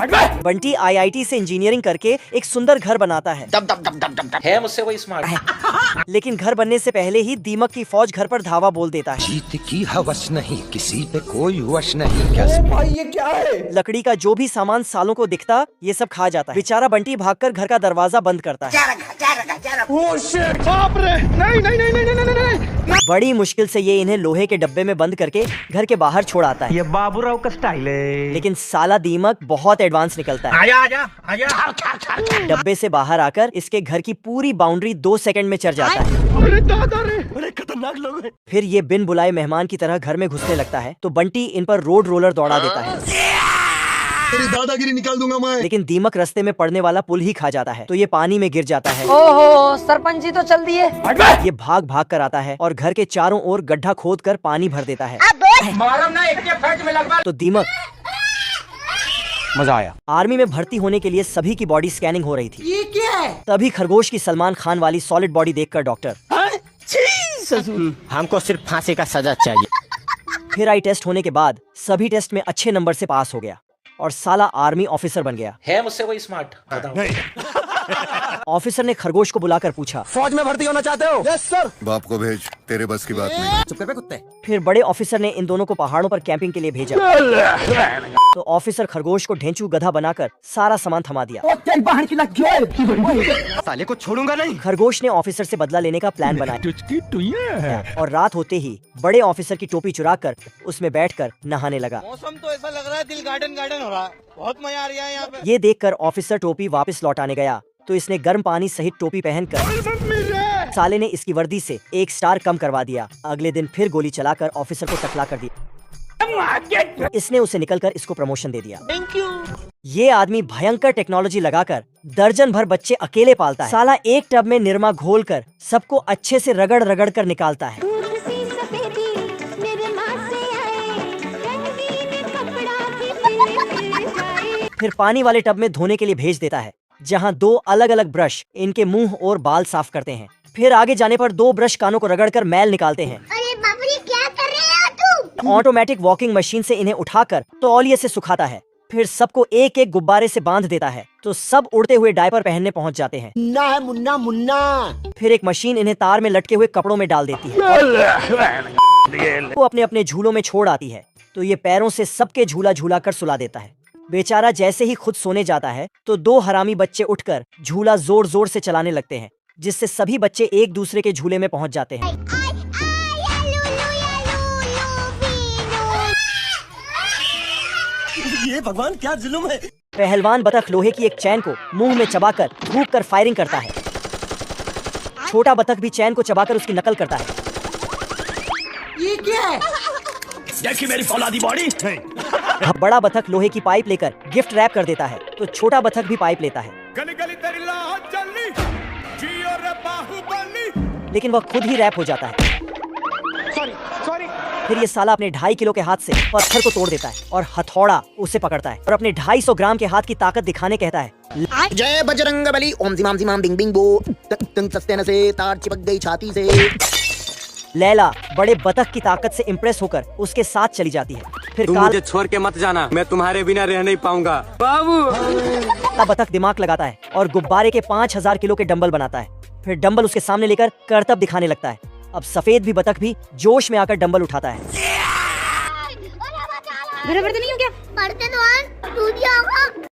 Bunty IIT से engineering करके एक सुंदर घर बनाता है। है मुझसे कोई स्मार्ट। लेकिन घर बनने से पहले ही दीमक की फौज घर पर धावा बोल देता है। जीत की हवस नहीं, किसी पे कोई वश नहीं। क्या भाई ये क्या है? लकड़ी का जो भी सामान सालों को दिखता ये सब खा जाता है। बेचारा बंटी भागकर घर का दरवाजा बंद करता है। बाप रे! नहीं। बड़ी मुश्किल से ये इन्हें लोहे के डब्बे में बंद करके घर के बाहर छोड़ आता है। ये बाबूराव का स्टाइल है। लेकिन साला दीमक बहुत एडवांस निकलता है। आजा। डब्बे से बाहर आकर इसके घर की पूरी बाउंड्री 2 सेकंड में चढ़ जाता है। अरे दादा रे! अरे खतरनाक लोग हैं। फिर ये बिन बुलाए मेहमान की तरह घर में घुसने लगता है तो बंटी इन पर रोड रोलर दौड़ा देता है। तेरी दादागिरी निकाल दूंगा मैं। लेकिन दीमक रास्ते में पड़ने वाला पुल ही खा जाता है तो ये पानी में गिर जाता है। ओहो, सरपंच जी तो चल दिए। ये भाग भाग कर आता है और घर के चारों ओर गड्ढा खोद कर पानी भर देता है। तो दीमक मजा आया। आर्मी में भर्ती होने के लिए सभी की बॉडी स्कैनिंग हो रही थी। ये क्या है? तभी खरगोश की सलमान खान वाली सॉलिड बॉडी देखकर डॉक्टर हमको सिर्फ फांसी का सजा चाहिए। फिर आई टेस्ट होने के बाद सभी टेस्ट में अच्छे नंबर से पास हो गया और साला आर्मी ऑफिसर बन गया। है मुझसे कोई स्मार्ट। बताओ। ऑफिसर ने खरगोश को बुलाकर पूछा, फौज में भर्ती होना चाहते हो? Yes sir. बाप को भेज, तेरे बस की बात नहीं। चुप कर कुत्ते। फिर बड़े ऑफिसर ने इन दोनों को पहाड़ों पर कैंपिंग के लिए भेजा। तो ऑफिसर खरगोश को ढेंचू गधा बनाकर सारा सामान थमा दिया। साले को छोड़ूंगा नहीं। खरगोश ने ऑफिसर से बदला लेने का प्लान बनाया और रात होते ही बड़े ऑफिसर की टोपी चुराकर उसमें बैठकर नहाने लगा। मौसम तो ऐसा लग रहा है दिल गार्डन गार्डन हो रहा है। बहुत मजा आ रहा है यहाँ पे। ये देखकर ऑफिसर टोपी वापस लौटाने गया तो इसने गर्म पानी सहित टोपी पहनकर साले ने इसकी वर्दी से 1 स्टार कम करवा दिया। अगले दिन फिर गोली चलाकर ऑफिसर को टकला कर दिया। इसने उसे निकलकर इसको प्रमोशन दे दिया। Thank you. ये आदमी भयंकर टेक्नोलॉजी लगाकर दर्जन भर बच्चे अकेले पालता है। साला एक टब में निरमा घोल कर सबको अच्छे से रगड़ रगड़ कर निकालता है। फिर पानी वाले टब में धोने के लिए भेज देता है जहाँ 2 अलग अलग ब्रश इनके मुंह और बाल साफ करते हैं। फिर आगे जाने पर 2 ब्रश कानों को रगड़कर मैल निकालते हैं। अरे बाप रे, क्या कर रहे हो तुम? ऑटोमेटिक वॉकिंग मशीन से इन्हें उठाकर तौलिए से सुखाता है। फिर सबको एक एक गुब्बारे से बांध देता है तो सब उड़ते हुए डायपर पहनने पहुंच जाते हैं। मुन्ना है मुन्ना मुन्ना। फिर एक मशीन इन्हें तार में लटके हुए कपड़ों में डाल देती है। वो अपने अपने झूलों में छोड़ आती है तो ये पैरों से सबके झूला झूला कर सुला देता है। बेचारा जैसे ही खुद सोने जाता है तो 2 हरामी बच्चे उठकर झूला जोर जोर से चलाने लगते हैं जिससे सभी बच्चे एक दूसरे के झूले में पहुंच जाते हैं। ये भगवान क्या जुल्म है। पहलवान बतख लोहे की एक चैन को मुंह में चबाकर थूक कर फायरिंग करता है। छोटा बतख भी चैन को चबाकर उसकी नकल करता है। ये क्या है? देखी मेरी फौलादी बॉडी। अब बड़ा बतख लोहे की पाइप लेकर गिफ्ट रैप कर देता है तो छोटा बतख भी पाइप लेता है। गली गली तेरी लाहौर चलनी, जियो रे बाहुबली। लेकिन वह खुद ही रैप हो जाता है। फिर ये साला अपने 2.5 किलो के हाथ से पत्थर को तोड़ देता है और हथौड़ा उसे पकड़ता है और अपने 250 ग्राम के हाथ की ताकत दिखाने कहता है, जय बजरंग बली। ओम जिमाम जिमाम बिंग बिंग बो। तंग सस्ते से तार चिपक गई छाती से। लैला बड़े बतख की ताकत से इम्प्रेस होकर उसके साथ चली जाती है। फिर तुम मुझे छोड़ के मत जाना, मैं तुम्हारे बिना रह नहीं पाऊंगा बाबू। बतख दिमाग लगाता है और गुब्बारे के 5000 किलो के डंबल बनाता है। फिर डंबल उसके सामने लेकर करतब दिखाने लगता है। अब सफेद भी बतख भी जोश में आकर डंबल उठाता है। मेरा बर्तन नहीं हो गया? बर्तन और दूध होगा।